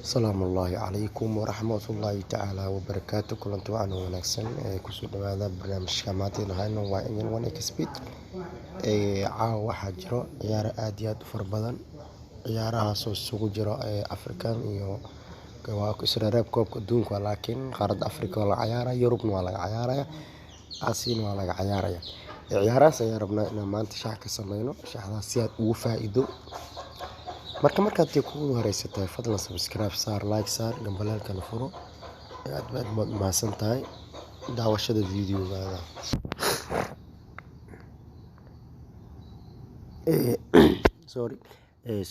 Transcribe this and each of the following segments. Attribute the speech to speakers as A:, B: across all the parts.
A: السلام الله عليكم ورحمة الله تعالى وبركاته. كلنت وعنا ونكسن كسود هذا برنامج كاماتي لهاينا وإن وانا كسبت عاو حجرة عيار آديات فربضان عيارها سوق جرا أفريكان iyo كواك إسرائيل كوب دونك ولكن قارد أفريقيا ولا عيارة يوروب ولا عيارة آسيا ولا عيارة عيارة سياربنا إن ما أنت شاك سمينه شحذا سياد وفائدو markaad ku horeysatay fadlan subscribe saar like saar gambalaalka furo aad baad mahadsan tahay daawashada videogaada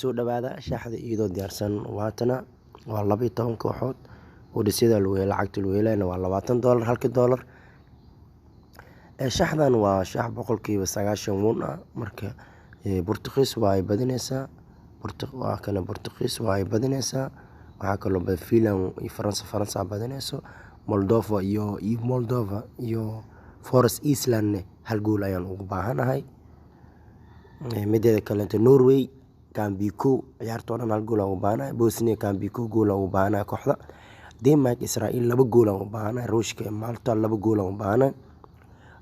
A: soo dhawaada shaaxda iyadoo diyaarsan waatana waa 12 kooxood oo dhisida lacagta looyelana waa $20 halka dollar shaaxdan waa shaax boqolkiiba 90 marka Portuguese waa ay badinaysaa kana Portuguese waa ay badinaysaa waxa kale oo Finland iyo Faransa badinayso Moldova iyo Forest Island hal gool ayaan ugu baahanahay mideeda kale Norway Gambiko ciyaartoodan hal gool ugu baahanahay Bosnia Gambiko gool ugu baahanahay kooxda Denmark Israel 2 gool ugu baahanahay Ruushka Malta 2 gool ugu baahanahay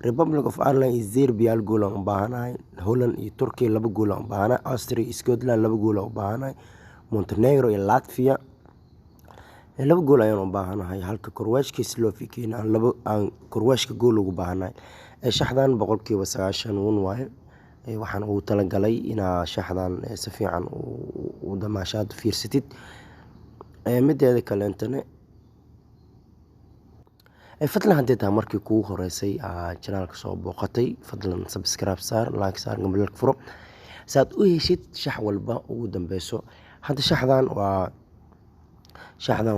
A: Republic of Ireland iyo Serbia hal gool ugu baahanahay Holland iyo Turkey 2 gool ugu baahanahay Austria iyo Scotland 2 gool ugu baahanahay Montenegro iyo Latvia 2 gool ayaan u baahanahay halka Croatia iyo Slovakia aan Croatia gool ugu baahanahay shaxdan boqolkiiba 90 waaye waxaan ugu talagalay inaa shaxdan si fiican u damaashaad fiirsatid mideeda kale intana fadlan haddii taa markii kugu horeysay channelka soo booqatay fadlan subscribe saar like saar gambalaalka furo saad u heshid shax walba ugu dambeyso hadda shaxdan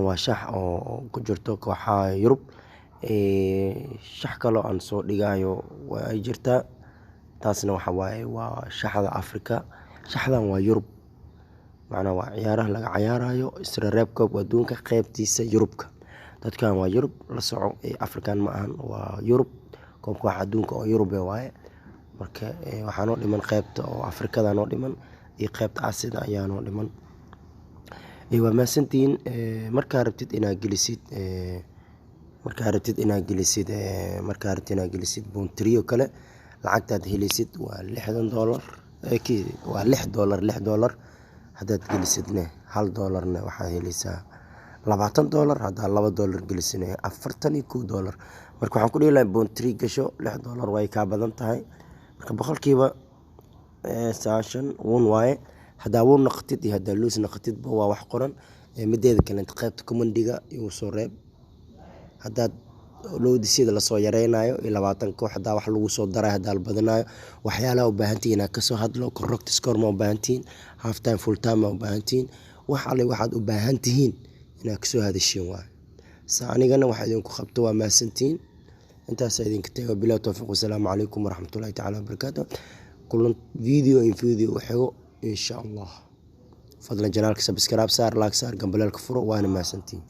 A: waa shax oo ku jirto kooxaha Yurub shax kale aan soo dhigayo waa ay jirtaa taasna waxa waaye waa shaxda Afrika shaxdan waa Yurub macna waa ciyaaraha laga ciyaarayo Israel Cup adduunka qaybtiisa Yurubka dadkan waa Yurub la soco Afrikaan ma ahan waa Yurub koobka adduunka oo Yurub waaye marka waxaan oo dhiman qaybta oo Afrikada noo dhiman iyo qaybta Aasiya ayaa noo dhiman waa maasantiin marka rabtid inaad gelisid boontriyo kale lacagtaad helisid waa $60 waa $6 hadaad gelisidna $1 waxaad helaysaa $20 hadaa $2 gelisina $41 marka waxaan ku dhihi boontri gasho $6 way ka badan tahay marka boqolkiiba 90 waaye hadaa wuu naqtid iyo hadaa loos naqtid waa wax qoran mideeda kale qaybta commendiga iyo soo reeb hadaa loodisida la soo yareynayo 20 koox hadaa wax lagu soo daray hadaa la badanayo waxyaalaha u baahantiin ka soo hadlo correct score ma u baahantiin half time full time ma u baahantiin waxaad u baahantiin inaad ka soo hadashin waa anigana waxa idinku qabto waa maasantiin intaas idinka tago bilaa tawfiiq wassalaamu calaykum waraxmatullaahi tacaala wabarakaatuh kulan video xigo insha Allah fadlan janaalka subscribe saar like saar gambalaalka furo waana maasantiin